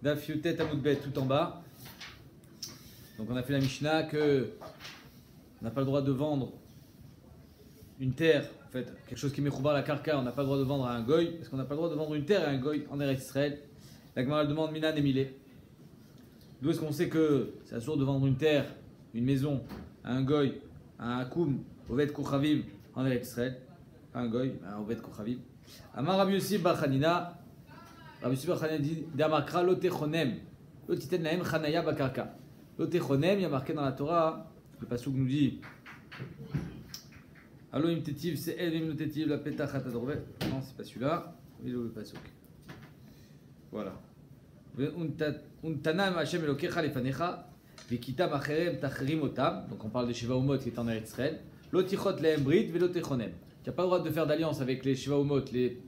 Daf Yutet Amud Bet tout en bas. Donc on a fait la Mishnah que on n'a pas le droit de vendre une terre, en fait, quelque chose qui met Khoubar la Karka, on n'a pas le droit de vendre à un goy, parce qu'on n'a pas le droit de vendre une terre à un goy en Eretz Israël. La Gemara demande Minan et Milé. D'où est-ce qu'on sait que c'est assuré de vendre une terre, une maison à un goy, à un Akoum, Oved Kochavim en Eretz Israël, à un goy, à un Oved Kochavim. Amar Rabbi Yossi Bar Chanina, Rabbi Yossi Bar Chanina dit Damakra Lotechonem, Lotiten Lahem Chanaya Bakarka. Lotechonem, il y a marqué dans la Torah, le passouk nous dit Allo im tetiv, c'est el im tetiv la petachat adorve. Non, c'est pas celui-là. Il est où le passouk? Voilà. Untanam Hashem Elokecha lefanecha, vekita macherem tachrim otam. Donc on parle des Sheva Umot qui est en Eretz Israël. Lotichot lehem brit velotechonem. Tu n'as pas le droit de faire d'alliance avec les Sheva Umot, les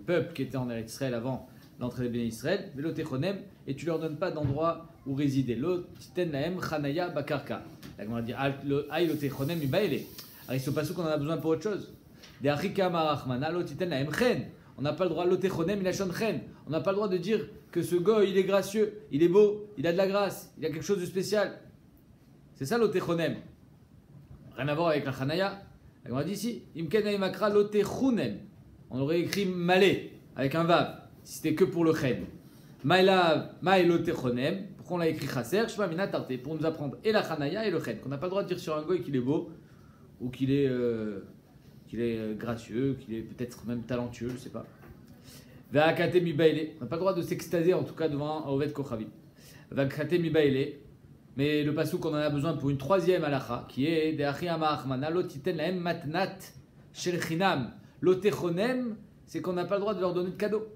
peuples qui étaient en Eretz Israël avant l'entrée des Béné Israël. Velotechonem, et tu leur donnes pas d'endroit où résider. Lotiten lahem chanaya bakarka. La Gemara dit aïe lotechonem ibaele. Alors, ce passouk, on en a besoin pour autre chose. On n'a pas le droit, on n'a pas le droit de dire que ce goy, il est gracieux, il est beau, il a de la grâce, il a quelque chose de spécial. C'est ça l'otechonem. Rien à voir avec la chanaya. On a dit ici, on aurait écrit malé avec un vav, si c'était que pour le chen. Pourquoi on l'a écrit chaser? Pour nous apprendre et la chanaya et le chen. On n'a pas le droit de dire sur un goy qu'il est beau, ou qu'il est gracieux, qu'il est peut-être même talentueux, je ne sais pas. On n'a pas le droit de s'extasier en tout cas devant un Oved Kochavim. Mais le passouk, on en a besoin pour une troisième halacha, qui est de Achi Amachmana, lotiten lahem matnat shel chinam. Lotechonem, c'est qu'on n'a pas le droit de leur donner de cadeaux.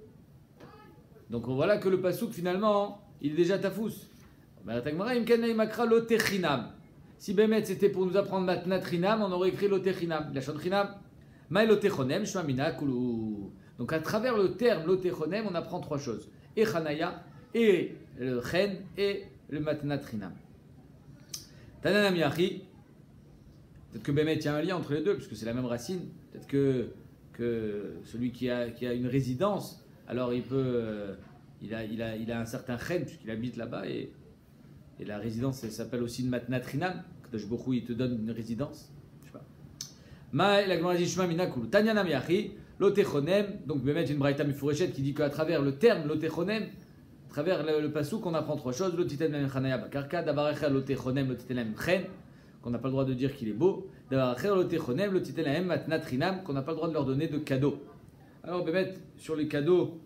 Donc voilà que le passouk finalement, il est déjà tafous. Si Bémet c'était pour nous apprendre matnat chinam, on aurait écrit lotechinam. La chante chinam. Maï lotechonem, shmamina kulu. Donc à travers le terme lotechonem, on apprend trois choses. Et chanaya, et le chen, et le matnat chinam. Tananam yachi. Peut-être que Bémet, il y a un lien entre les deux, puisque c'est la même racine. Peut-être que celui qui a une résidence, alors il peut, il a un certain chen, puisqu'il habite là-bas, et la résidence, elle s'appelle aussi une matnat chinam. Kadosh Baruch Hu, il te donne une résidence. Je sais pas. Ma la Gemara dit Shema minakul. Tanyanam yachi lotechonem. Donc, je vais mettre une braïta mifourechet qui dit qu'à travers le terme lotechonem, à travers le passouk, on apprend trois choses. Lotiten lahem chanaya bakarka. Davar echer lotechonem lotiten lahem chen. Qu'on n'a pas le droit de dire qu'il est beau. Davar echer lotechonem lotiten lahem matnat chinam. Qu'on n'a pas le droit de leur donner de cadeaux. Alors, je vais mettre sur les cadeaux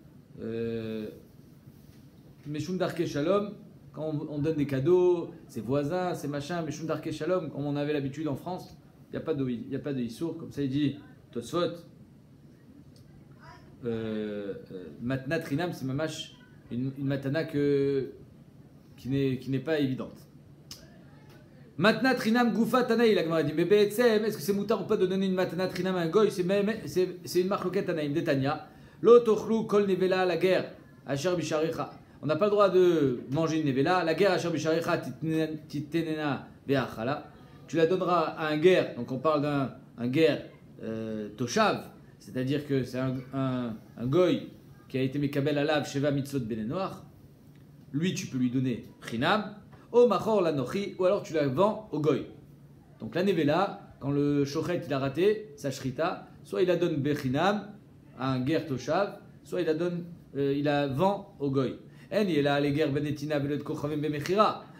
Meshum darke shalom. Quand on donne des cadeaux, ses voisins, ses machins, mais Shundarke Shalom, comme on avait l'habitude en France, il n'y a pas de Issour, comme ça il dit Tosfot. Matnat Rinam, c'est mamash une matana qui n'est pas évidente. Matnat Rinam Goufa Tanaï, la Gemara dit, mais BSM, est-ce que c'est moutard ou pas de donner une matnat Rinam à un goy? C'est une marque Tanaïm d'Etania. L'Otochlu Kol Nevela, la guerre, Asher Bisharicha. On n'a pas le droit de manger une nevela. La guerre, tu la donneras à un guerre. Donc on parle d'un guerre toshav, c'est-à-dire que c'est un goy qui a été mekabel alav sheva mitzvot benenoach. Lui, tu peux lui donner chinam, o machor lanochi, ou alors tu la vends au goy. Donc la nevela, quand le shochet il a raté sa shrita, soit il la donne bechinam à un guerre toshav, soit il la vend au goy.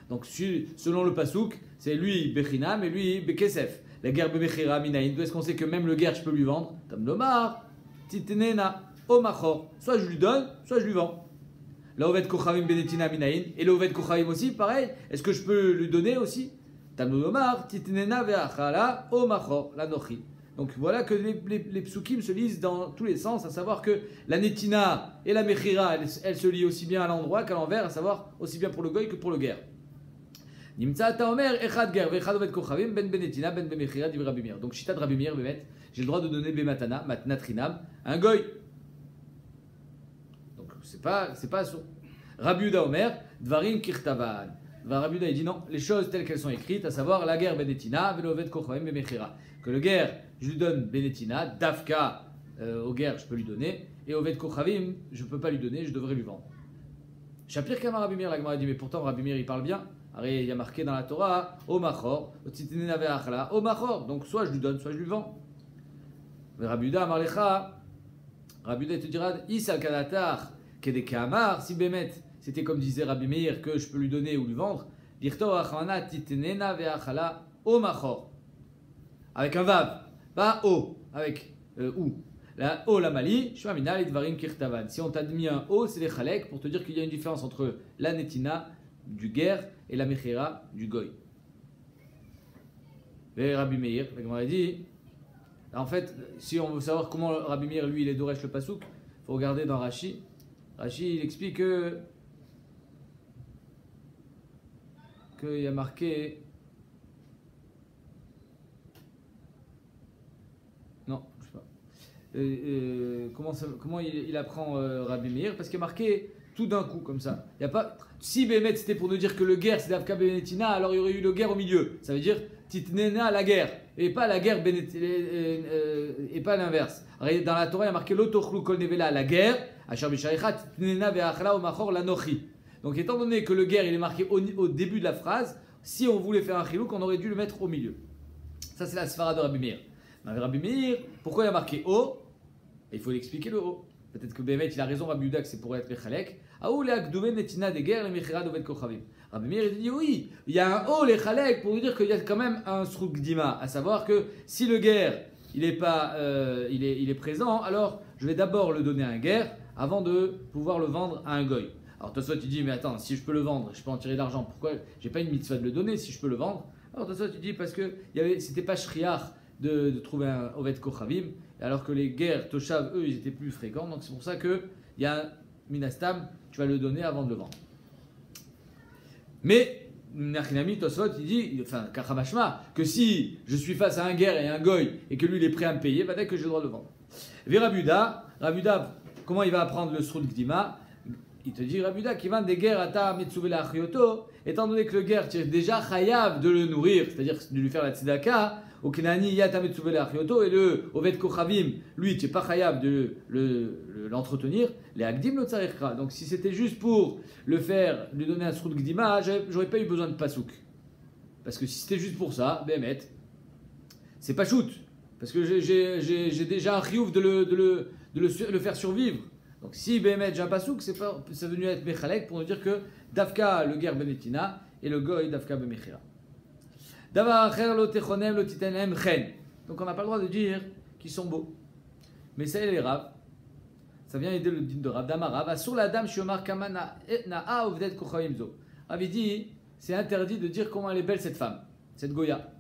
Donc selon le pasouk, c'est lui Bechinam et lui Bekesef. La guerre Bemechira Minaïn. D'où est-ce qu'on sait que même le guerre je peux lui vendre? Tam Lomar, Titenena, Omachor. Soit je lui donne, soit je lui vends. La Oved Kochavim Benetina Minaïn. Et le Oved Kochavim aussi, pareil. Est-ce que je peux lui donner aussi? Tam Lomar, Titenena Veachala, Omachor, la Nochi. Donc voilà que les psukim se lisent dans tous les sens, à savoir que la netina et la mechira, elles se lient aussi bien à l'endroit qu'à l'envers, à savoir aussi bien pour le goy que pour le guerre. Nimtza taomer echad ger vechad oved kochavim ben benetina ben bemechira dit Rabbi Meir. Donc shita de Rabbi Meir, j'ai le droit de donner bematana, matnat rinam, à un goy. Donc c'est pas assourd. Rabbi Yehuda Omer, dvarim kirtavan. Rabbi Yehuda il dit non, les choses telles qu'elles sont écrites, à savoir la guerre benetina, veloved kochavim bemechira. Que le guerre, je lui donne Benetina, Dafka, au guerre, je peux lui donner, et Oved Kochavim, je ne peux pas lui donner, je devrais lui vendre. Shapir Kamar Rabbi Meir, la Gemara dit, mais pourtant Rabbi Meir il parle bien. Il y a marqué dans la Torah, O Machor, O Titenena Ve'achla, O Machor. Donc soit je lui donne, soit je lui vends. Mais Rabbi Uda Amarlecha, Rabbi Uda te dira, Isal Kadatar, Kedeke Amar, si Bémet, c'était comme disait Rabbi Meir que je peux lui donner ou lui vendre, Birto Achana Titenena Ve'achla, O Machor. Avec un Vav, pas O, avec ou. La O, la Mali, Shmamina, Lidvarim Kirtavan. Si on t'a mis un O, c'est les Chalek pour te dire qu'il y a une différence entre la Netina du guerre et la Mechira du Goy. Et Rabbi Meir, la Gemara dit, en fait, si on veut savoir comment Rabbi Meir, lui, il est Doresh le Pasouk, il faut regarder dans Rashi. Rashi, il explique qu'il y a marqué. Non, je sais pas. Comment il apprend Rabbi Meir? Parce qu'il y a marqué tout d'un coup, comme ça. Il y a pas. Si Bémet c'était pour nous dire que le guerre c'est d'Avka Benetina, alors il y aurait eu le guerre au milieu. Ça veut dire Titnena la guerre, et pas la guerre et pas l'inverse. Dans la Torah il y a marqué Lotochlu Kol Nevela la guerre, Asher Bishaycha Titnena Ve'achla Omachor la Nochi. Donc étant donné que le guerre il est marqué au début de la phrase, si on voulait faire un chilouk, on aurait dû le mettre au milieu. Ça c'est la sfara de Rabbi Meir. Rabbi Meir, pourquoi il y a marqué O? Il faut l'expliquer le O. Peut-être que Bémet, il a raison, Rabbi Uda, que c'est pour être Lechalek. Aou le Akdouven Netina des guerres, les Mechira dovet Kochavim. Rabbi Meir, il dit oui, il y a un O, Lechalek, pour lui dire qu'il y a quand même un Srugdima. À savoir que si le guerre, il est présent, alors je vais d'abord le donner à un guerre avant de pouvoir le vendre à un goy. Alors Tosfot, tu dis, mais attends, si je peux le vendre, je peux en tirer de l'argent, pourquoi j'ai pas une mitzvah de le donner si je peux le vendre? Alors Tosfot, tu dis, parce que c'était pas shriach de trouver un Ovet Kochavim, alors que les guerres Toshav, eux, ils étaient plus fréquents. Donc c'est pour ça qu'il y a un Minastam, tu vas le donner avant de le vendre. Mais, Nachinami Tosfot, il dit, enfin, Kachamashma, que si je suis face à un guerre et un goy, et que lui, il est prêt à me payer, bah, dès que j'ai le droit de le vendre. Rabuda, comment il va apprendre le Srut Gdima? Il te dit, Rabuda, qui vend des guerres à ta Mitsuvela Achioto, étant donné que le guerre, tu es déjà chayav de le nourrir, c'est-à-dire de lui faire la tzedaka, au Kenani Yata Mitsuvela Achioto, et le Ovet Kochavim, lui, tu n'es pas chayav de l'entretenir, les Agdim lo tzarechra. Donc si c'était juste pour le faire, lui donner un Srut Gdima, j'aurais pas eu besoin de pasouk. Parce que si c'était juste pour ça, Bémet, c'est pas shoot. Parce que j'ai déjà un chiouf de le faire survivre. Donc si Bémet j'ai un pasouk, c'est venu être Mechalek pour nous dire que Dafka le guerre Benetina et le Goy Dafka Bemechira. Davar acher lo techonem lo titenem chen. Donc on n'a pas le droit de dire qu'ils sont beaux. Mais ça est les Rav. Ça vient aider le din de Rav Damarav. Sur la dame shiomar kama na'a uvdet kochaimzo. Rav dit c'est interdit de dire comment elle est belle cette femme, cette Goya.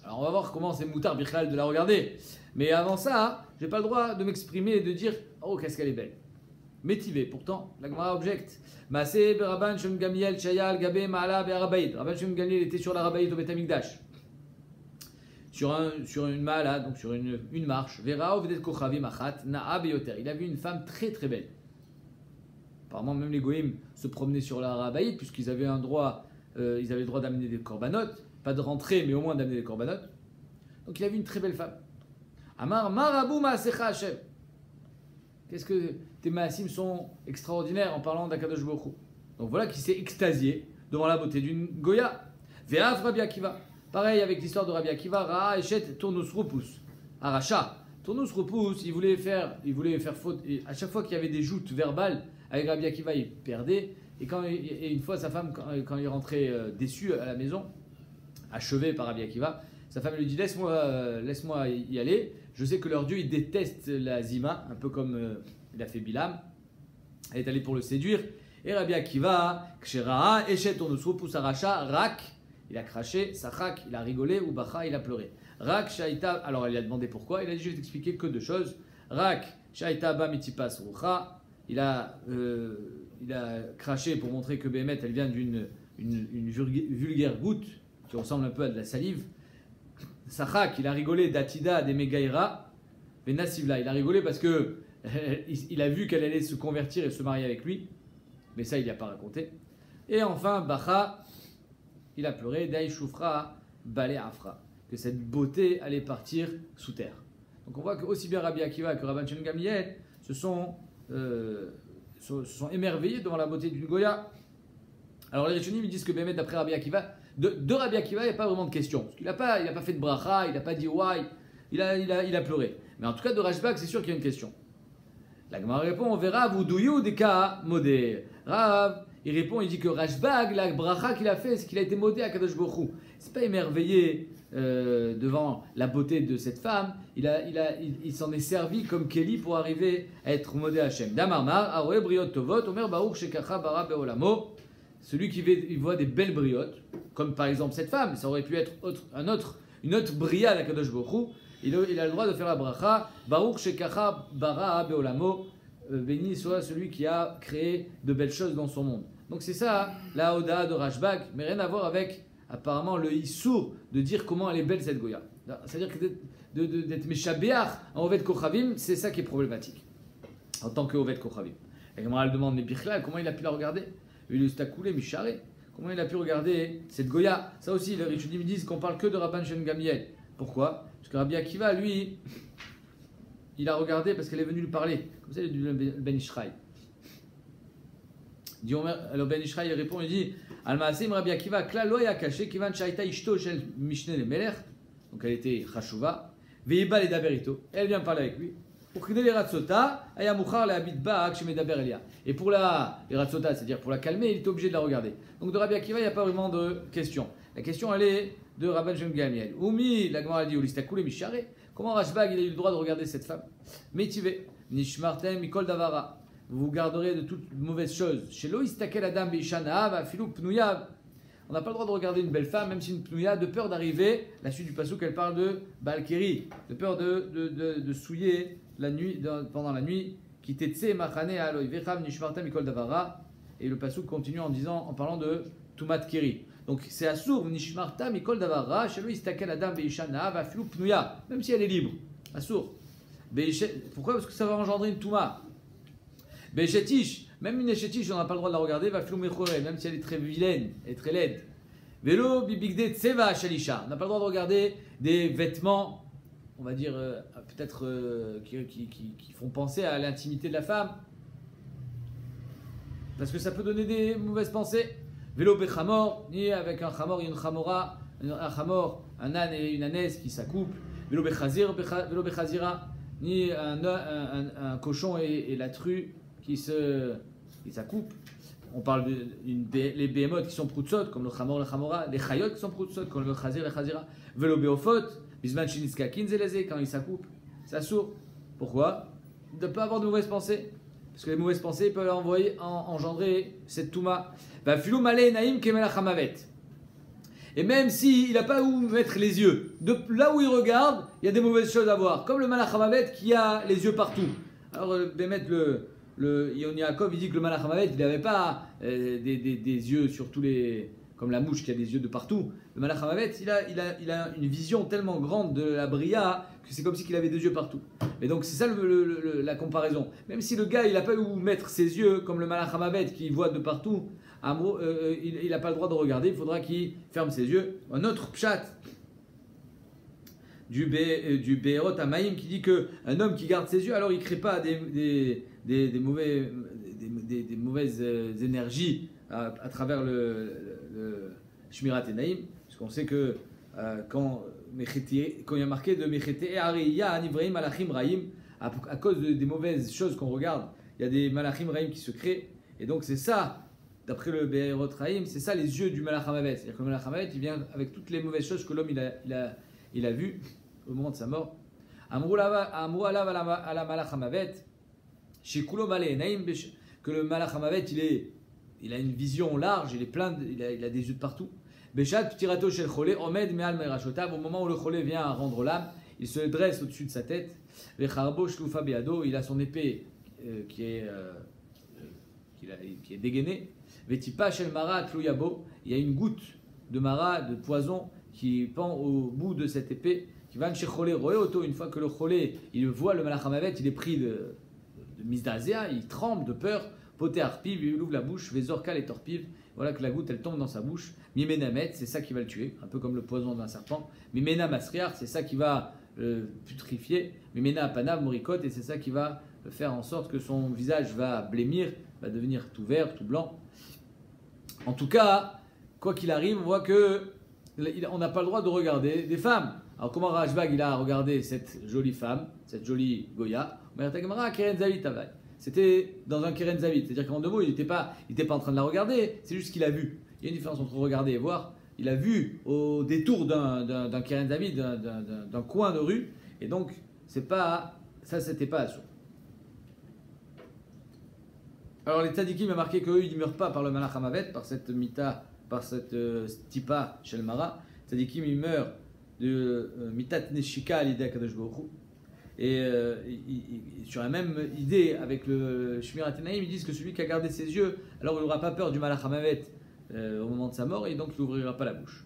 Alors on va voir comment c'est moutard Bichal de la regarder. Mais avant ça, j'ai pas le droit de m'exprimer et de dire oh qu'est-ce qu'elle est belle. Métivé, pourtant, la Gemara objecte. Maaseh Rabban Shimon Gamliel Shayal Gabe Ma'ala Be'arabaïd. Rabban Shimon Gamliel était sur l'Arabaïd au Beth Amikdash. Sur une ma'ala, donc sur une marche. Vera Ovdet Kochavim Achat Na'a Beyoter. Il a vu une femme très très belle. Apparemment, même les Goïm se promenaient sur l'Arabaïd puisqu'ils avaient le droit d'amener des corbanotes. Pas de rentrer, mais au moins d'amener des corbanotes. Donc il a vu une très belle femme. Amar Marabou Ma'asecha Hashem. Qu'est-ce que tes maasim sont extraordinaires en parlant d'Akadosh Baruch Hu. Donc voilà qui s'est extasié devant la beauté d'une Goya. Ve'af Rabbi Akiva. Pareil avec l'histoire de Rabbi Akiva. Ra'a Eshet Tournus Rupus. Aracha. Tournus Rupus, il voulait faire faute. Et à chaque fois qu'il y avait des joutes verbales avec Rabbi Akiva, il perdait. Et une fois, sa femme, quand il rentrait déçu à la maison, achevé par Rabbi Akiva, sa femme lui dit laisse-moi y aller. Je sais que leur Dieu, il déteste la zima, un peu comme il a fait Bilam. Elle est allée pour le séduire. Et Rabbi Akiva, Kshera'a, Eshet Tournusru, Poussaracha, Rak, il a craché, Sachak, il a rigolé, ou Bacha, il a pleuré. Rak, Shaita, alors il a demandé pourquoi. Il a dit je vais t'expliquer que deux choses. Rak, Shaita, Ba, Mitipas, Rucha, il a craché pour montrer que Bémet, elle vient d'une vulgaire goutte qui ressemble un peu à de la salive. Sachak, il a rigolé d'Atida, des Megaïra, mais Nassivla, il a rigolé parce que il a vu qu'elle allait se convertir et se marier avec lui, mais ça il n'y a pas raconté. Et enfin, Bacha, il a pleuré, Daï Choufra, Balé Afra, que cette beauté allait partir sous terre. Donc on voit que aussi bien Rabbi Akiva que Rabban Shimon Gamliel, ce sont se sont émerveillés devant la beauté d'une Goya. Alors les Rishonim ils disent que Bémet, d'après Rabbi Akiva, de Rabbi Akiva, il n'y a pas vraiment de question. Parce qu'il n'a pas fait de bracha, il n'a pas dit why, il a pleuré. Mais en tout cas, de Rashbag, c'est sûr qu'il y a une question. La Gemara répond, on verra, vous douyou des cas modé. Rav, il répond, il dit que Rashbag, la bracha qu'il a fait, c'est qu'il a été modé à Kadosh Baruch Hu. C'est pas émerveillé devant la beauté de cette femme, il s'en est servi comme Kéli pour arriver à être modé à Hachem. Damarmar, Aroé Briot Tovot, Omer Baruch Shekacha Bara Beolamo. Celui qui voit des belles briottes, comme par exemple cette femme, ça aurait pu être une autre bria à Kadosh Baruch Hu, il a le droit de faire la bracha, Baruch Shekacha Bara Beolamo, béni soit celui qui a créé de belles choses dans son monde. Donc c'est ça, la Oda de Rashbag, mais rien à voir avec apparemment le Issour de dire comment elle est belle cette Goya. C'est-à-dire que d'être Meshabéach en Oved Kochavim, c'est ça qui est problématique, en tant que Oved Kochavim. Et quand elle demande, mais Bichlal, comment il a pu la regarder? Il est coulé, Micharé. Comment il a pu regarder cette Goya? Ça aussi, les Rishonim me disent qu'on parle que de Rabban Shem Gamliel. Pourquoi? Parce que Rabbi Akiva, lui, il a regardé parce qu'elle est venue lui parler. Comme ça, il est devenu Ben Ishraï. Alors Ben Ishraï, il répond, il dit Al-Maasim Rabbi Akiva, Kla lo ya caché, Kivan Shaita Ishto Shel Mishne le Melech. Donc elle était Chashuva. Veiba le Daberito. Elle vient parler avec lui. Et pour la Ratzota, c'est-à-dire pour la calmer, il était obligé de la regarder. Donc de Rabbi Akiva, il n'y a pas vraiment de question. La question, elle est de Rabban Shem Gamliel. Oumi, la Gemara dit, Ulistakoulé Micharé. Comment Rashbag, il a eu le droit de regarder cette femme? Métivé, Nishmartem Mikol Davara. Vous vous garderez de toutes mauvaises choses. Chez Loïstakel Adam Beishanav, Afilou Pnouyav. On n'a pas le droit de regarder une belle femme, même si une pnouya, de peur d'arriver, la suite du passouk, elle parle de Balkeri, de peur de souiller la nuit, pendant la nuit, qui t'etse machane aloy vechav nishmarta mikol davara, et le passouk continue en parlant de Tumat Keri. Donc c'est assour nishmarta mikol davara, chez lui istakel adam veishana vafilou pnouya, même si elle est libre, assour. Pourquoi? Parce que ça va engendrer une touma. Beishetish, même une échetish, on n'a pas le droit de la regarder, va flou même si elle est très vilaine et très laide. Vélo bibigde tseva shalisha, on n'a pas le droit de regarder des vêtements, on va dire peut-être qui font penser à l'intimité de la femme, parce que ça peut donner des mauvaises pensées. Vélo bechamor, ni avec un chamor et une chamora, un chamor, un âne et une ânesse qui s'accouplent. Vélo bechazira, ni un cochon et la true qui s'accouplent. On parle les behemoths qui sont proutsot, comme le chamor, le chamora, les chayot qui sont proutsot, comme le chazir, le chazira. Vélo beofot, bisman shiniska kinzeleze, quand ils s'accouplent, ça sourd. Pourquoi? De ne pas avoir de mauvaises pensées. Parce que les mauvaises pensées peuvent engendrer cette touma. Filou malé naïm kemelach hamavet. Et même s'il n'a pas où mettre les yeux, de là où il regarde, il y a des mauvaises choses à voir. Comme le malach hamavet qui a les yeux partout. Alors, le Yon Yaakov, il dit que le malach hamavet, il n'avait pas des yeux sur tous les. Comme la mouche qui a des yeux de partout. Le malach hamavet, il a une vision tellement grande de la bria que c'est comme si il avait des yeux partout. Et donc c'est ça la comparaison. Même si le gars il n'a pas où mettre ses yeux, comme le malach hamavet qui voit de partout, il n'a pas le droit de regarder, il faudra qu'il ferme ses yeux. Un autre pshat du Be'erot Hamaim qui dit qu'un homme qui garde ses yeux, alors il ne crée pas des mauvaises énergies à travers le Shmirat Enaim, parce qu'on sait que quand il y a marqué de Mechete Ariya Anivrahim Malachim Raim, à cause des mauvaises choses qu'on regarde, il y a des Malachim Raim qui se créent, et donc c'est ça, d'après le Be'erot Raim, c'est ça les yeux du Malach Hamavet. C'est-à-dire que le Malach Hamavet, il vient avec toutes les mauvaises choses que l'homme il a vues au moment de sa mort. Amrou alav ala Malach Hamavet, Shekulo Malé Naim, que le Malach Hamavet, il a une vision large, il a des yeux de partout. Beshat tirato shel cholé omed me'al merashotav, au moment où le cholé vient à rendre l'âme, il se dresse au-dessus de sa tête. Vecharbo shlufa beado, il a son épée qui est dégainée. Vetipa shel mara tluyabo, il y a une goutte de mara, de poison qui pend au bout de cette épée. Qui va chez cholé roé auto, une fois que le cholé il voit le malach hamavet, il est pris de misdazéa, il tremble de peur. Poté arpiv, il ouvre la bouche, vezorka les torpiv, voilà que la goutte elle tombe dans sa bouche. Mimena met, c'est ça qui va le tuer, un peu comme le poison d'un serpent. Mimena masriar, c'est ça qui va putrifier. Mimena apanav morikot, et c'est ça qui va faire en sorte que son visage va blêmir va devenir tout vert, tout blanc. En tout cas, quoi qu'il arrive, on voit que on n'a pas le droit de regarder des femmes. Alors comment Rashbag il a regardé cette jolie femme, cette jolie Goya? C'était dans un Keren Zavit, c'est-à-dire qu'en 2 mots, il n'était pas en train de la regarder, c'est juste qu'il a vu. Il y a une différence entre regarder et voir. Il a vu au détour d'un Keren Zavit, d'un coin de rue, et donc c'était pas assourd. Alors les tzadikim ont marqué qu'eux ils ne meurent pas par le Malach Hamavet, par cette mita, par cette stipa shel Mara. Tzadikim ils meurent de mitat neshika à l'idée Kadosh Baruch Hu. Et sur la même idée avec le Shmirat Enaim, ils disent que celui qui a gardé ses yeux, alors il n'aura pas peur du Malach Hamavet au moment de sa mort et donc il n'ouvrira pas la bouche.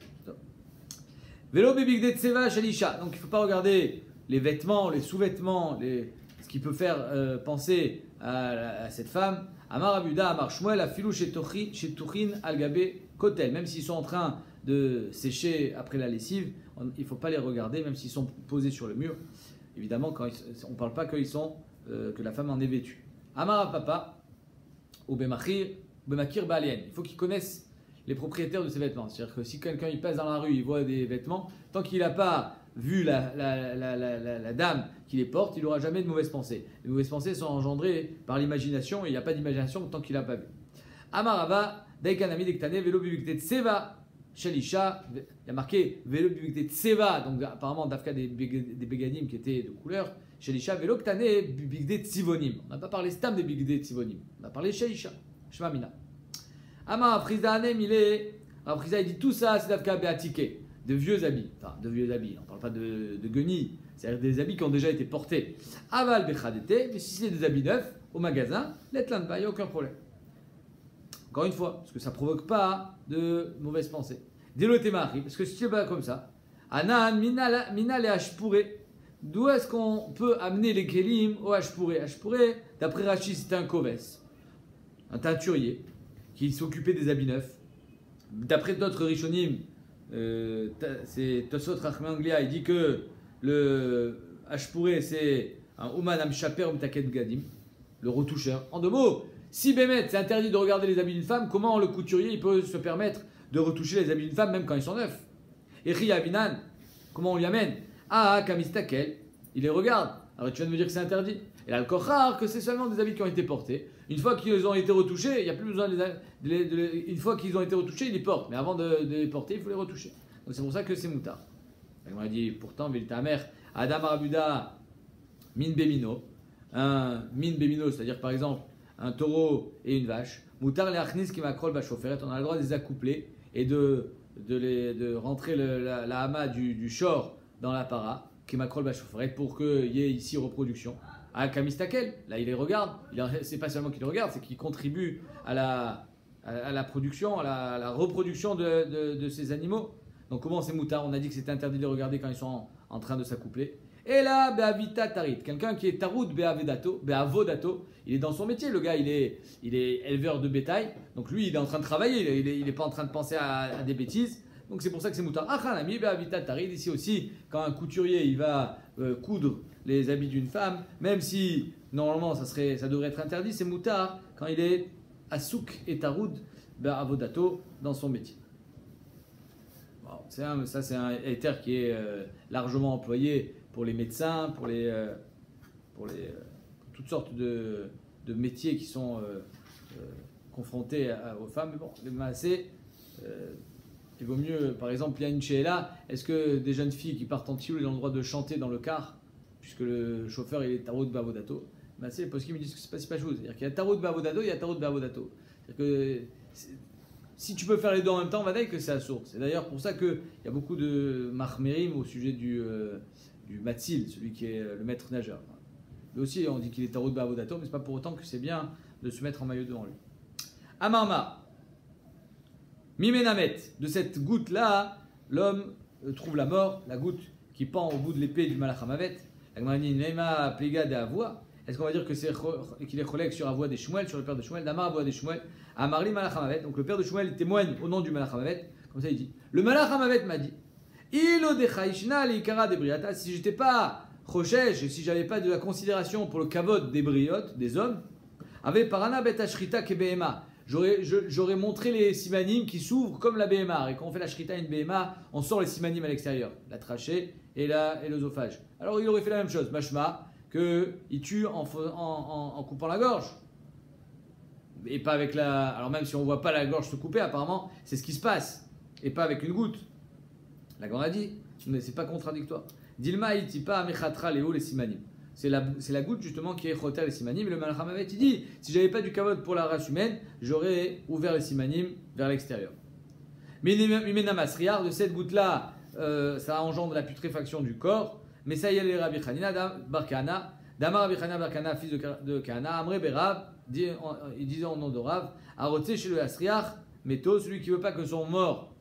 Vélo bibigde tseva shalisha. Donc il ne faut pas regarder les vêtements, les sous-vêtements, ce qui peut faire penser à cette femme. Amar Abuda, Amar Shmuel, Afilou chez Tourin Al-Gabé Kotel. Même s'ils sont en train de sécher après la lessive, il ne faut pas les regarder, même s'ils sont posés sur le mur. Évidemment, on ne parle pas que la femme en est vêtue. Amar Papa, ou Bemakir Balien. Il faut qu'ils connaissent les propriétaires de ces vêtements. C'est-à-dire que si quelqu'un il passe dans la rue, il voit des vêtements, tant qu'il n'a pas vu la dame qui les porte, il n'aura jamais de mauvaises pensées. Les mauvaises pensées sont engendrées par l'imagination et il n'y a pas d'imagination tant qu'il n'a pas vu. Amarava, Daikanami Dektane, Velo Bibikte Tseva, Shalisha, il y a marqué Velo Bibikte Tseva, donc apparemment Dafka des Begadim qui étaient de couleur, Shalisha, Velo Ktane, Bibikte Tsivonim. On n'a pas parlé stam des Bibikte Tsivonim, on a parlé Shalisha, Shmamina. Amar Aprisa il dit tout ça, c'est Dafka Beatike. De vieux habits, enfin de vieux habits, on ne parle pas de guenilles, c'est-à-dire des habits qui ont déjà été portés. Aval bechadete, mais si c'est des habits neufs, au magasin, letlanba, il n'y a aucun problème. Encore une fois, parce que ça ne provoque pas de mauvaises pensées. Délotemari, parce que si c'est pas comme ça, Anan, mina le hashpuré, d'où est-ce qu'on peut amener les kelim au hashpuré? Hashpuré, d'après Rashi, c'était un koves, teinturier, qui s'occupait des habits neufs. D'après d'autres rishonim, c'est Tosot Rachman Anglia, il dit que le Hashpuré c'est un Uman Amshaper Umtaket Gadim, le retoucheur. En 2 mots, si Bémet c'est interdit de regarder les habits d'une femme, comment le couturier il peut se permettre de retoucher les habits d'une femme même quand ils sont neufs? Et Riyavinan, comment on lui amène? Ah, Kamistakel, il les regarde. Alors tu viens de me dire que c'est interdit. Et là, le Kochar, que c'est seulement des habits qui ont été portés. Une fois qu'ils ont été retouchés, il n'y a plus besoin une fois qu'ils ont été retouchés, ils les portent. Mais avant de les porter, il faut les retoucher. Donc c'est pour ça que c'est moutard. On a dit pourtant, Vilta mère, Adam Arabuda, Min Bemino. Un Min Bemino, c'est-à-dire par exemple un taureau et une vache. Moutar les Achnis qui m'accrollent Bachoferet. On a le droit de les accoupler et de rentrer la hama du shor dans la para, qui m'accrolle Bachoferet, pour qu'il y ait ici reproduction. À Kamistakel, là il les regarde, c'est pas seulement qu'il les regarde, c'est qu'il contribue à la production, à la reproduction de ces animaux. Donc comment c'est moutard? On a dit que c'était interdit de les regarder quand ils sont en train de s'accoupler. Et là, Be'avita Tarit, quelqu'un qui est Taroud Be'avodato, il est dans son métier, le gars il est éleveur de bétail, donc lui il est en train de travailler, il n'est pas en train de penser à des bêtises. Donc c'est pour ça que c'est moutard. Achanami Be'avita Tarit, ici aussi, quand un couturier il va coudre les habits d'une femme, même si normalement ça devrait être interdit, c'est moutard quand il est asouk et taroud avodato dans son métier. Bon, ça c'est un éther qui est largement employé pour les médecins, pour toutes sortes de métiers qui sont confrontés aux femmes. Mais bon, le maasé, il vaut mieux, par exemple, il y a une chéla, est-ce que des jeunes filles qui partent en tioul ont le droit de chanter dans le car, puisque le chauffeur il est tarot de Bavodato? Ben c'est parce qu'ils me disent que c'est pas si pas chose. C'est-à-dire qu'il y a tarot de Bavodato, il y a tarot de Bavodato. C'est-à-dire que si tu peux faire les deux en même temps, on va dire que c'est assourd. C'est d'ailleurs pour ça qu'il y a beaucoup de mahmerim au sujet du matzil, celui qui est le maître nageur. Lui aussi, on dit qu'il est tarot de Bavodato, mais c'est pas pour autant que c'est bien de se mettre en maillot devant lui. Amarma. Mimenamet, de cette goutte-là, l'homme trouve la mort, la goutte qui pend au bout de l'épée du Malach Hamavet. Est-ce qu'on va dire qu'il est collègue sur Avoua des Shmuel, sur le père de Shmuel, Damar Avoua des Shmuel, Amarli Malach Hamavet. Donc le père de Shmuel témoigne au nom du Malach Hamavet. Comme ça il dit, le Malach Hamavet m'a dit, Ilo dechaishna likara de briata, si j'étais pas choshesh, si j'avais pas de la considération pour le kavod des briotes, des hommes, Ave parana bet ashrita ke behema. J'aurais montré les simanim qui s'ouvrent comme la BMA. Et quand on fait la shrita une BMA, on sort les simanim à l'extérieur, la trachée et l'œsophage. Alors il aurait fait la même chose, mashma, qu'il tue en coupant la gorge. Et pas avec la. Alors même si on ne voit pas la gorge se couper, apparemment, c'est ce qui se passe. Et pas avec une goutte. La Gemara dit, mais c'est pas contradictoire. Dilma itipa mechatra leo les simanim. C'est la goutte justement qui est choter les simanim. Et le Malach HaMavet il dit, si j'avais pas du kavod pour la race humaine, j'aurais ouvert les simanim vers l'extérieur. Mais de cette goutte-là, ça engendre la putréfaction du corps. Mais ça y est, les Rabbi Chanina Barkana, Damar Rabbi Chanina Barkana, fils de Kana, Amre Berav, il disait en nom de Rav, Arotse chez le Asriach, Meto, celui qui veut pas que son mort,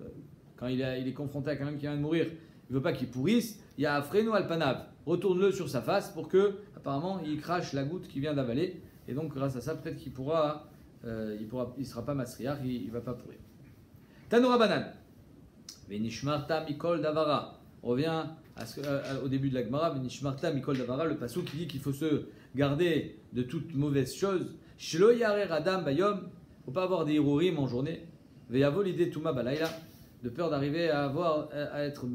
quand il est confronté à quelqu'un qui vient de mourir, il veut pas qu'il pourrisse, il y a Afreno Alpanav. Retourne-le sur sa face pour que, apparemment, il crache la goutte qu'il vient d'avaler. Et donc, grâce à ça, peut-être qu'il pourra, il sera pas masriach, il va pas pourrir. Tanura Banan. Venishmarta Mikol Davara. On revient au début de la Gemara. Venishmarta Mikol Davara, le passou qui dit qu'il faut se garder de toute mauvaise chose. Shelo Yarer Adam Bayom. Il ne faut pas avoir des hirurim en journée. Veyavo l'idée Touma Balayla. De peur d'arriver à être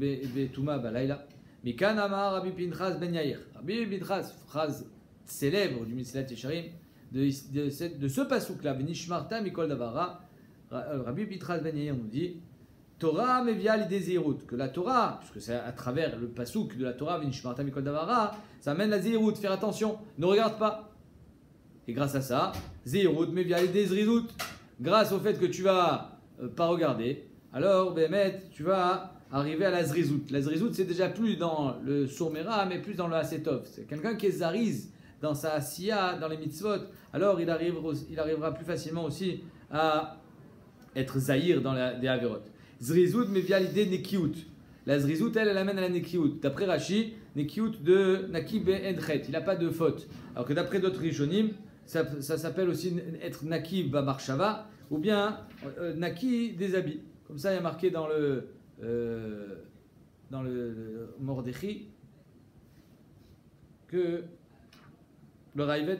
Touma Balayla. Mikan Amar Rabbi Pinchas Ben Yair. Rabbi Pinchas, phrase célèbre du Misilat Yesharim, de ce pasouk-là, Benishmarta Mikol Davara, Rabbi Pinchas Ben Yair nous dit Torah mevia l'idée zérout, que la Torah, puisque c'est à travers le pasouk de la Torah, Benishmarta Mikol Davara, ça amène la zérout, faire attention, ne regarde pas. Et grâce à ça, zérout mevia l'idée zrizout, grâce au fait que tu vas pas regarder, alors Bémet, tu vas arriver à la zrizout. La zrizout, c'est déjà plus dans le sourmera, mais plus dans le hasetov. C'est quelqu'un qui est zariz dans sa asiya, dans les mitzvot. Alors il arrivera plus facilement aussi à être zahir dans des averot. Zrizout, mais via l'idée nekiout. La zrizout, elle amène à la nekiout. D'après Rashi, nekiout de naki be'endchet. Il n'a pas de faute. Alors que d'après d'autres rishonim, ça s'appelle aussi être naki ba'marshava, ou bien naki des habits. Comme ça, il y a marqué dans le Mordechi que le Raïvet,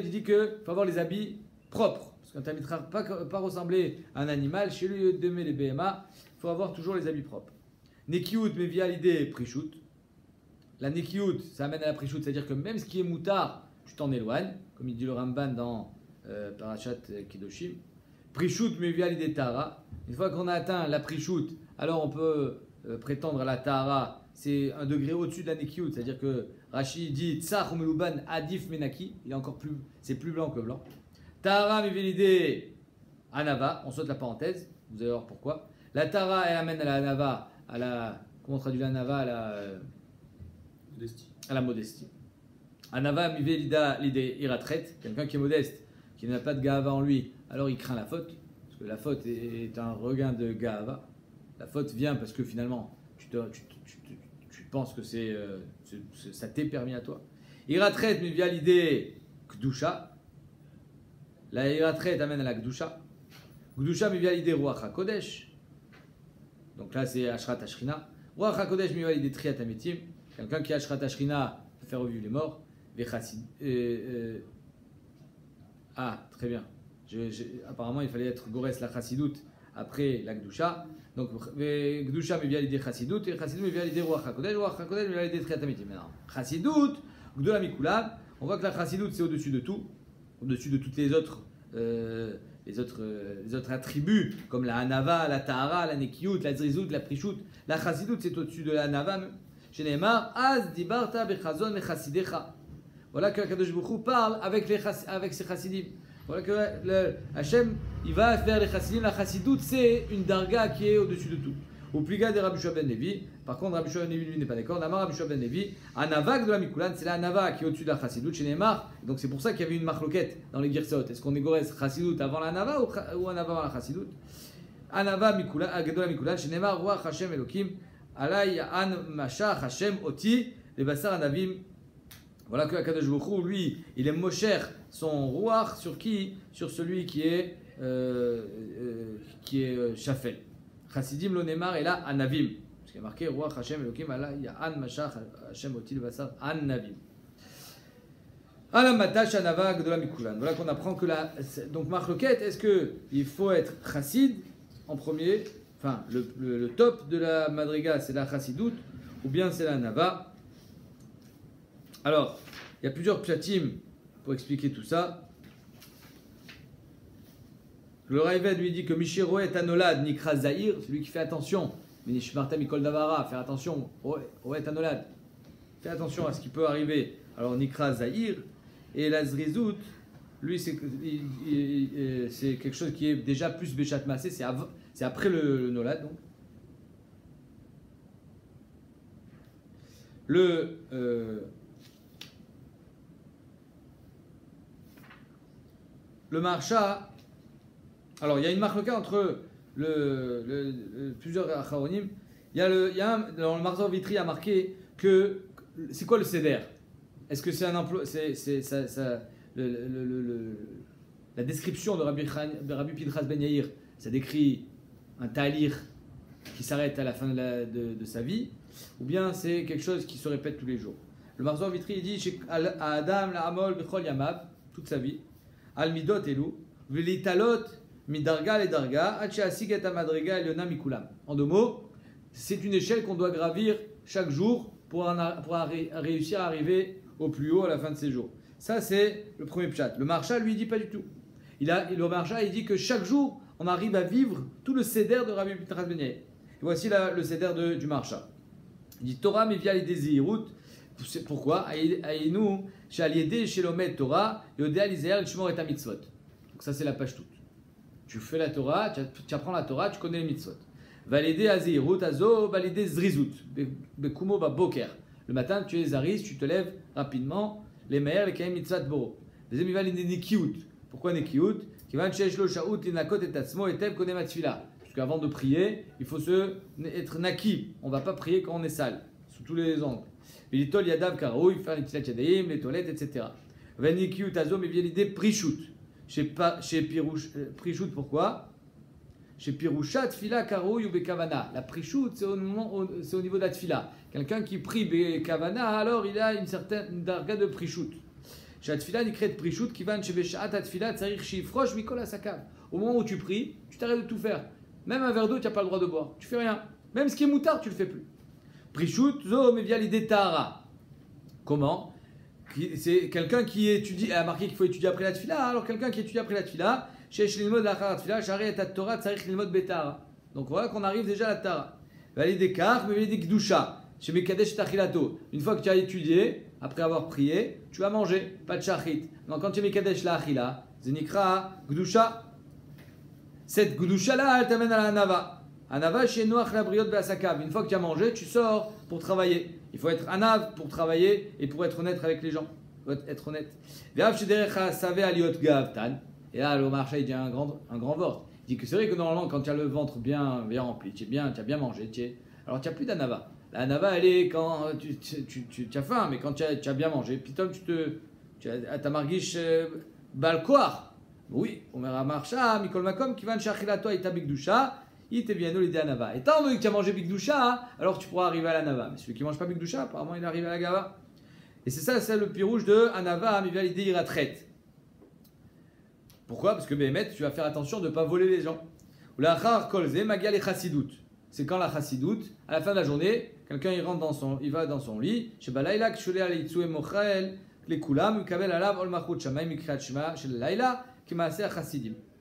il dit qu'il faut avoir les habits propres. Parce qu'un tamitra pas ressembler à un animal, chez lui d'aimer les BMA, il faut avoir toujours les habits propres. Nekiout, mais via l'idée Prishout. La Nekiout, ça amène à la Prishout, c'est-à-dire que même ce qui est moutard, tu t'en éloignes, comme il dit le Ramban dans Parashat Kedoshim. Prishout, mais via l'idée Tara. Une fois qu'on a atteint la Prishout, alors on peut prétendre à la Tahara, c'est un degré au-dessus de la Nekiout, c'est-à-dire que Rashi dit Tsar Meluban Adif Menaki, il est encore plus, c'est plus blanc que blanc. Tahara Mivelide Anava, on saute la parenthèse, vous allez voir pourquoi. La Tahara, elle amène à la Anava, comment on traduit la Anava, à la modestie. Anava Mivelida l'idée Iratret, quelqu'un qui est modeste, qui n'a pas de Gahava en lui, alors il craint la faute, parce que la faute est un regain de Gahava. La faute vient parce que finalement, tu penses que ça t'est permis à toi. Iratret, mais via l'idée Kdusha. La Iratret amène à la Kdusha. Kdusha, mais via l'idée Ruach HaKodesh. Donc là, c'est Ashrat Ashrina. Ruach HaKodesh, mais via l'idée Triat Ametim. Quelqu'un qui a Ashrat Ashrina peut faire revivre les morts. Très bien. Apparemment, il fallait être Gores la Chassidout après la Gdusha. Donc, Gdusha me vient l'idée Chassidout, et Chassidout me vient l'idée Ruach HaKodesh, Ruach HaKodesh me vient l'idée Triat Ametim. Maintenant, Chassidout, Gdola Mikulam, on voit que la Chassidout c'est au-dessus de tout, au-dessus de toutes les autres attributs, comme la Hanava, la Tahara, la Nekiout, la Zrizout, la Prishout. La Chassidout c'est au-dessus de la Hanava. Chez Neymar, Az Dibarta Bechazon Mechasidecha. Voilà que Kadosh Baruch Hu parle avec ses Chassidim. Voilà que Hachem, il va vers les chassidim. La chassidoute, c'est une darga qui est au-dessus de tout. Au plus gars de Rabbi Shua ben Levi, par contre, Rabbi Shua ben Levi, lui, n'est pas d'accord. Namar Rabbi Shua ben Levi, Anava de la Mikulan, c'est la Anava qui est au-dessus de la chassidoute chez Neymar. Donc c'est pour ça qu'il y avait une marloquette dans les Girsot. Est-ce qu'on est Gorès chassidoute avant la Anava ou Anava avant la chassidoute? Anava Mikulan, Agadola Mikulan, chez Neymar, Roi Hashem Elokim, Alay An Mashach Hashem Oti, les Bassar Anavim. Voilà que Akadosh Baruch Hu, lui, il est mosher son rouach sur qui? Sur celui qui est Shafel. Chassidim lo nemar et là Anavim. Parce qu'il y a marqué rouach Hashem Elokim, là il y a An Mashach Hashem Otil Basar Anavim. Alamata Shanava Gdola Mikulan. Voilà qu'on apprend que donc Marloquette, est-ce qu'il faut être chassid en premier, enfin le top de la madriga c'est la chassidoute, ou bien c'est la nava. Alors, il y a plusieurs pshatim pour expliquer tout ça. Le Raïved lui dit que Mishiro est anolad nikra zahir, celui qui fait attention, Minishmarta Mikol Davara, faire attention, Oet anolad, fais attention à ce qui peut arriver. Alors nikra zahir, et la zrizout, lui c'est quelque chose qui est déjà plus béchat massé, c'est après le nolad donc. Le marcha, alors il y a une marloka entre plusieurs acharonim. Dans le Marzor Vitri, il y a marqué que c'est quoi le seder? Est-ce que c'est un emploi, la description de Rabbi Pinchas Ben Yair, ça décrit un talir qui s'arrête à la fin de sa vie, ou bien c'est quelque chose qui se répète tous les jours? Le Marzor Vitri il dit à Adam la Amol Bechol Yamav, toute sa vie, Al Midot Elu, Velitalot Midarga le Darga, Acheasig et Amadriga Eliona Mikulam. En deux mots, c'est une échelle qu'on doit gravir chaque jour pour réussir à arriver au plus haut à la fin de ses jours. Ça, c'est le premier pshat. Le Marsha, lui, dit pas du tout. Le Marsha, il dit que chaque jour, on arrive à vivre tout le seder de Rabbi Pinchas Ben Yair. Et voici le seder du Marsha. Il dit Torah mais via les désiroutes. Pourquoi Aïnou, chez Aliédé, chez l'Omed Torah, Yodéa l'Iséer, le Shmor et ta mitzvot. Donc, ça, c'est la page toute. Tu fais la Torah, tu apprends la Torah, tu connais les mitzvot. Validé Azirut, Azo, validé Zrizut, Bekumo Baboker. Le matin, tu es Zaris, tu te lèves rapidement, les meilleurs, les Kaim Mitzvat Boro. Deuxième, il va validé Nikiut. Pourquoi Nikiut? Qui va Chesh Lo Shaout, Linakot et Tatsmo et Tev Konem Atfila. Parce qu'avant de prier, il faut être naki. On ne va pas prier quand on est sale, sous tous les angles. Vilitol Yadav Karo, il fait les Tilat Yadaim, les toilettes, etc. Vanikiut Azo, mais validé Prishut. Chez Prishut, pourquoi? Chez Pirushat, Tfila, Karo, Yubekavana. La Prishut, c'est au niveau de la Tfila. Quelqu'un qui prie Bekavana, alors il a une certaine darga de Prishut. Chez Tfila, il crée de Prishut qui va chez Beshat, Tfila, Tsarir, Shifrosh, Mikola Sakav. Au moment où tu pries, tu t'arrêtes de tout faire. Même un verre d'eau, tu n'as pas le droit de boire. Tu fais rien. Même ce qui est moutard, tu le fais plus. Prishut, Zo, mais via l'idée Tahara. Comment? C'est quelqu'un qui étudie, a marqué qu'il faut étudier après la Tfila, alors quelqu'un qui étudie après la Tfila, donc voilà qu'on arrive déjà à la Tara. Une fois que tu as étudié, après avoir prié, tu vas manger, pas de shachit. Donc quand tu es Mekadesh la Achila, Zenikra Gdusha. Cette Gdusha là, elle t'amène à la Anava. Anava chez Noach la Briot Basakav. Une fois que tu as mangé, tu sors pour travailler. Il faut être anav pour travailler et pour être honnête avec les gens. Il faut être honnête. Et là, le marché, il dit un grand vort. Il dit que c'est vrai que normalement, quand tu as le ventre bien rempli, tu as bien mangé, alors tu n'as plus d'anava. La anava, elle est quand tu as faim, mais quand tu as bien mangé, puis toi, tu as ta marguiche balkoar. Oui, on verra marcha, mikol makom, qui va nchachilato et ta bigdusha, il te vient nous l'idée anava. Et tant que tu as mangé bigdusha, alors tu pourras arriver à l'anava. Mais celui qui ne mange pas bigdusha, apparemment, il arrive à la gava. Et c'est ça, c'est le pirouge de anava, mi validé iratret. Pourquoi? Parce que Béhémet, tu vas faire attention de ne pas voler les gens. C'est quand la chassidoute, à la fin de la journée, quelqu'un il va dans son lit,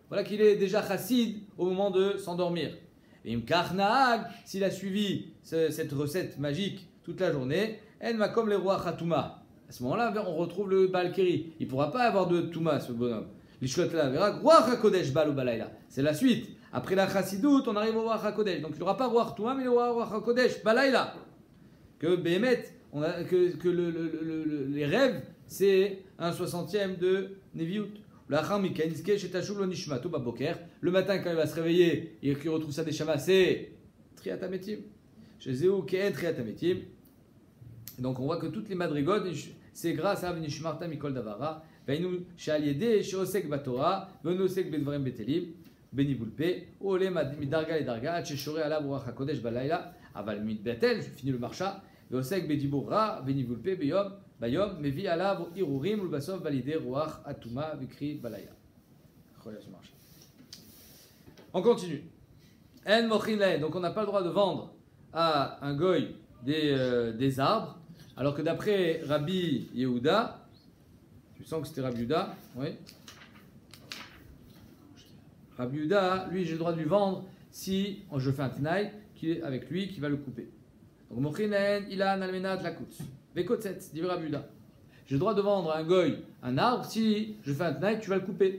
voilà qu'il est déjà chassid au moment de s'endormir. Et s'il a suivi cette recette magique toute la journée, comme les rois Khatouma. À ce moment-là, on retrouve le Balkiri. Il ne pourra pas avoir de Touma, ce bonhomme. C'est la suite. Après la chassidoute, on arrive au Ruach HaKodesh. Donc il n'y aura pas Ruach Touma, mais le Ruach HaKodesh, Balaïla. Que Béhémet, les rêves, c'est un 60e de Neviut. Le matin, quand il va se réveiller et qu'il retrouve sa Neshama, c'est Triatametim. Chez Zéou, Kehen Triatametim. Donc on voit que toutes les madrigotes, c'est grâce à Nishmarta Mikol Davara. Vainu Shaliede, Shosek Batora, Venosek Bedvarem Betelim, Benibulpe, Ole Midarga et Darga, Cheshore ala Ruach HaKodesh Balaïla, Aval Mid Betel, je finis le marcha, Veosek Bedibura, Benibulpe, Beyom, Bayom, Mevi alav irurim ulbasov validé roach atuma vikri balaya. On continue. En mochin lahen. Donc on n'a pas le droit de vendre à un goy des arbres, alors que d'après Rabbi Yehuda, tu sens que c'était Rabbi Yehuda, oui. Rabbi Yehuda, lui, j'ai le droit de lui vendre si je fais un tenaï qui est avec lui qui va le couper. Donc mochin lahen ilan almenat lakutz. Vekotset, dit Rabbi Yehuda. J'ai le droit de vendre à un goy un arbre si je fais un tenaï, tu vas le couper,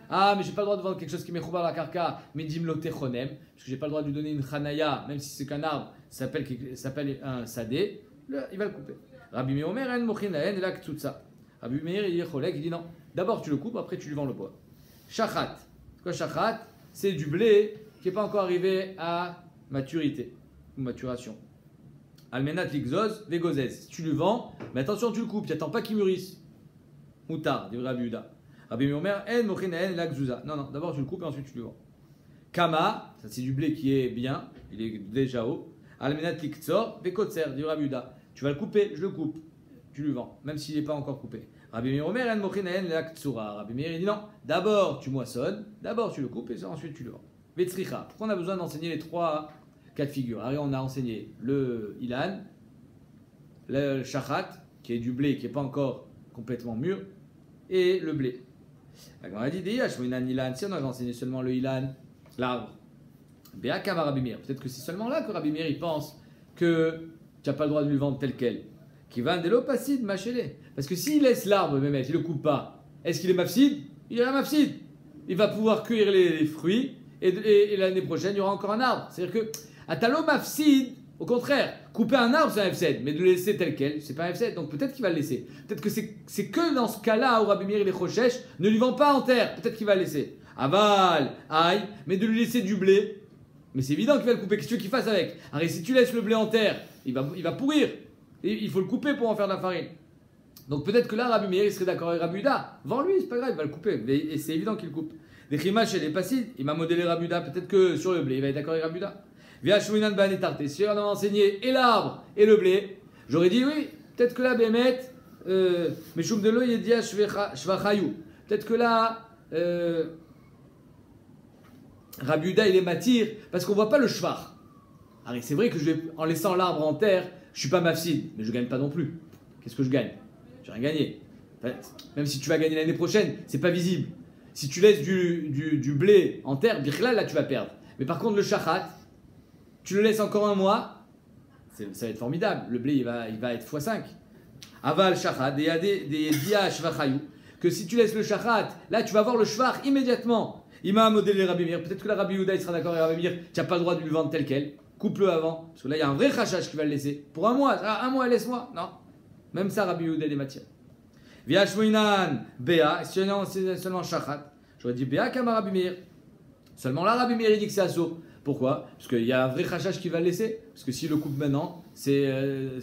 Ah, mais j'ai pas le droit de vendre quelque chose qui m'est choubar la karka, medim lo techonem, parce que j'ai pas le droit de lui donner une chanaya, même si c'est qu'un arbre, ça s'appelle un sadé, il va le couper. Rabbi Meir Omer, en mochin lahen, la ktutsa. Rabbi Meir, il dit non, d'abord tu le coupes, après tu lui vends le bois. Shachat. Quoi shachat? C'est du blé qui n'est pas encore arrivé à maturité, ou maturation. Almenat l'ixoz, vegozez. Si tu le vends, mais attention, tu le coupes, tu n'attends pas qu'il mûrisse. Moutar, dit Rabbi Yehuda. Rabbi Meir, en mochin lahen, la kzuza. Non, d'abord tu le coupes et ensuite tu le vends. Kama, ça c'est du blé qui est bien, il est déjà haut. Almenat l'iktzor, vekotzer, dit Rabbi Yehuda. Tu vas le couper, je le coupe, tu le vends, même s'il n'est pas encore coupé. Rabbi Meir Omer, en mochin lahen, la ktsura. Rabbi Meir, il dit non, d'abord tu moissonnes, d'abord tu le coupes et ensuite tu le vends. Vetzricha. Pourquoi on a besoin d'enseigner les trois cas de figure? Alors, on a enseigné le ilan, le shachat, qui est du blé qui n'est pas encore complètement mûr, et le blé. On a dit, si on avait enseigné seulement le ilan, l'arbre, peut-être que c'est seulement là que Rabbi Meir il pense que tu n'as pas le droit de lui vendre tel quel. Qui va de l'opacide, mâchez-les. Parce que s'il laisse l'arbre, il ne le coupe pas, est-ce qu'il est mafsid? Il est mafsid. Il va pouvoir cueillir les fruits, et l'année prochaine, il y aura encore un arbre. C'est-à-dire que Atalo mafsid, au contraire, couper un arbre c'est un F7, mais de le laisser tel quel, c'est pas un F7, donc peut-être qu'il va le laisser. Peut-être que c'est que dans ce cas-là où Rabbi Meir il est chochesh, ne lui vend pas en terre, peut-être qu'il va le laisser. Aval, aïe, mais de lui laisser du blé, mais c'est évident qu'il va le couper, qu'est-ce que tu veux qu'il fasse avec? Alors si tu laisses le blé en terre, il va pourrir, et il faut le couper pour en faire de la farine. Donc peut-être que là Rabbi Meir il serait d'accord avec Rabbi Yehuda, vends-lui, c'est pas grave, il va le couper, et c'est évident qu'il le coupe. Des chimash et les passides, il m'a modélé Rabbi Yehuda, peut-être que sur le blé, il va être d'accord avec Rabbi Yehuda. Via Shouinan Ban et Tarté. Si on avait enseigné et l'arbre et le blé, j'aurais dit oui, peut-être que là, Bémet, Meshoum de l'eau, il dit Shvachayou. Peut-être que là, Rabbi Yehuda, il est matir, parce qu'on ne voit pas le shvach. Alors, c'est vrai que en laissant l'arbre en terre, je ne suis pas mafsid, mais je ne gagne pas non plus. Qu'est-ce que je gagne? Je n'ai rien gagné. Enfin, même si tu vas gagner l'année prochaine, c'est pas visible. Si tu laisses du blé en terre, birla, là, tu vas perdre. Mais par contre, le shachat, tu le laisses encore un mois, ça va être formidable. Le blé, il va être x5. Aval shachat, des diash vachayou. Que si tu laisses le shachat, là, tu vas voir le shvach immédiatement. Il m'a modélé Rabbi Meir. Peut-être que la Rabbi Yehuda, il sera d'accord avec Rabbi Meir. Tu n'as pas le droit de lui vendre tel quel. Coupe-le avant. Parce que là, il y a un vrai chachach qui va le laisser. Pour un mois. Un mois, laisse-moi. Non. Même ça, Rabbi Yehuda, il est matière. Via shmoinan, Béa. Si c'est seulement shachat, j'aurais dit Béa kama Rabbi Meir. Seulement là, Rabbi Meir, il dit que c'est assaut. Pourquoi? Parce qu'il y a un vrai khachach qui va le laisser. Parce que s'il le coupe maintenant, c'est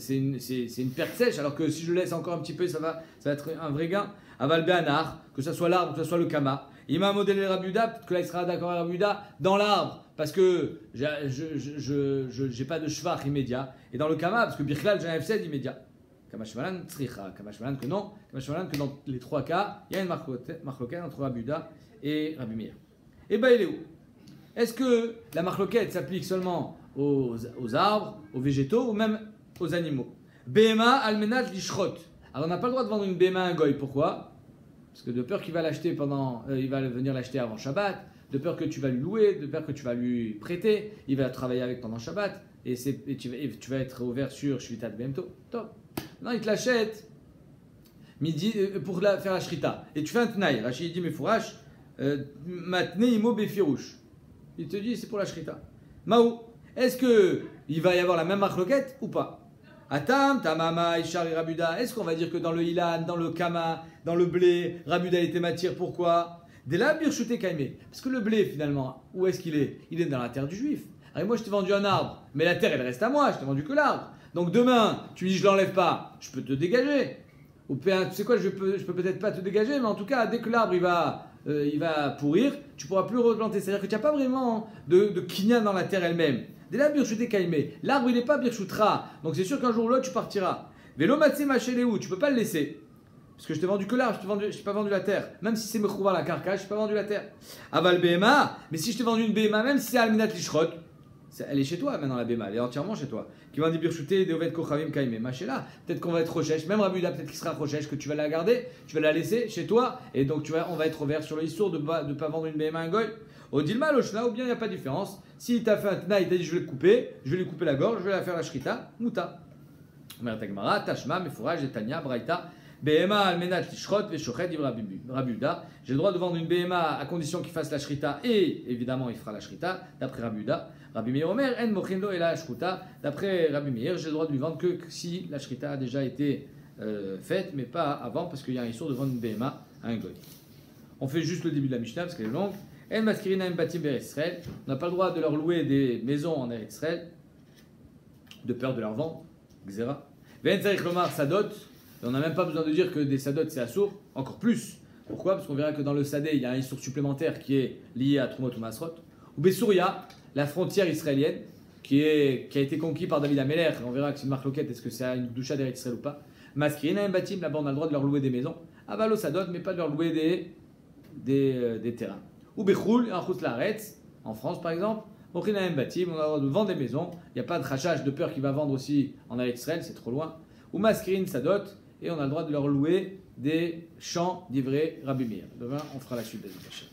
une perte sèche. Alors que si je le laisse encore un petit peu, ça va être un vrai gain. Aval Be'anar, que ce soit l'arbre, que ce soit le kama. Il m'a modélé Rabbi Yehuda, peut-être que là il sera d'accord avec Rabbi Yehuda, dans l'arbre, parce que j'ai pas de shvach immédiat. Et dans le kama, parce que Birklal, j'ai un F7 immédiat. Kamashmalan, Tzricha. Kamashmalan que non. Kamashmalan que dans les trois cas, il y a une marloquette entre Rabbi Yehuda et Rabbi Meir. Et bah il est où? Est-ce que la marloquette s'applique seulement aux arbres, aux végétaux ou même aux animaux? Behema almenat lishrot. Alors on n'a pas le droit de vendre une behema à un goy. Pourquoi? Parce que de peur qu'il va l'acheter il va venir l'acheter avant Shabbat, de peur que tu vas lui louer, de peur que tu vas lui prêter, il va travailler avec pendant Shabbat et tu vas être ouvert sur Shvitat Bemto. Top. Non, il te l'achète midi pour faire la shrita. Et tu fais un tnaï. Rachid dit mais fourrache matne imo befirouche. Il te dit c'est pour la shrita. Maou, est-ce qu'il va y avoir la même marloquette ou pas? Atam, tamama, ishari rabuda. Est-ce qu'on va dire que dans le ilan, dans le kama, dans le blé, rabuda était matière? Pourquoi? Dès là, birchouté kaimé. Parce que le blé, finalement, où est-ce qu'il est? Il est dans la terre du juif. Alors moi, je t'ai vendu un arbre, mais la terre, elle reste à moi. Je t'ai vendu que l'arbre. Donc demain, tu me dis je l'enlève pas, je peux te dégager. Ou tu sais quoi, je peux peut-être pas te dégager, mais en tout cas, dès que l'arbre il va pourrir, tu pourras plus replanter. C'est-à-dire que tu n'as pas vraiment de kinyan dans la terre elle-même. Dès là, birchouté kaimé. L'arbre, il n'est pas birchoutra. Donc c'est sûr qu'un jour ou l'autre, tu partiras. Vélo matzé machéléou, tu peux pas le laisser. Parce que je t'ai vendu que l'arbre, je t'ai pas vendu la terre. Même si c'est mechouva la carcasse, je t'ai pas vendu la terre. Aval BMA, mais si je t'ai vendu une BMA, même si c'est alminat lishrot, elle est chez toi maintenant la BMA, elle est entièrement chez toi. Qui va dire birchouté, de ovet kochavim kaime, machéla. Peut-être qu'on va être rochèche, même Rabuda, peut-être qu'il sera rochèche, que tu vas la garder, tu vas la laisser chez toi, et donc on va être ouvert sur le histoire de ne pas vendre une BMA à un goy. Au dilma, lochna, ou bien il n'y a pas de différence. S'il t'a fait un tna, il t'a dit je vais le couper, je vais lui couper la gorge, je vais la faire la shrita, muta. Mère Tagmara, Tashma, Mefouraj, Etania, Braïta. BMA almenat lishrot veshochet ivra Rabuda. J'ai le droit de vendre une BMA à condition qu'il fasse la shrita et évidemment il fera la shrita d'après Rabuda. Rabbi Meir Omer en mochindo et la shruta. D'après Rabbi Meir, j'ai le droit de lui vendre que si la shrita a déjà été faite, mais pas avant parce qu'il y a un issur de vendre une BMA à un goy. On fait juste le début de la Mishnah parce qu'elle est longue. En maskirina en batim ber Israël. On n'a pas le droit de leur louer des maisons en Eretz Israël de peur de leur vendre. Xera. Ven tzarich lomar sadot. Et on n'a même pas besoin de dire que des sadot c'est assour, encore plus. Pourquoi? Parce qu'on verra que dans le sadé, il y a un issour supplémentaire qui est lié à Trumot ou Masrot. Ou Besouria, la frontière israélienne, qui a été conquise par David Ameler. On verra que c'est une marque loquette, est-ce que c'est une doucha d'Eretz Israël ou pas. Maskirina et Batim, là-bas on a le droit de leur louer des maisons. Avalo sadot, mais pas de leur louer des terrains. Ou Bechoul, en Chutz Laaretz, en France par exemple. Mochina et Batim, on a le droit de vendre des maisons. Il n'y a pas de rachage de peur qu'il va vendre aussi en Eretz Israël, c'est trop loin. Ou Maskirin sadot. Et on a le droit de leur louer des champs d'ivré Rabbi Meir. Demain, on fera la suite de la chaîne.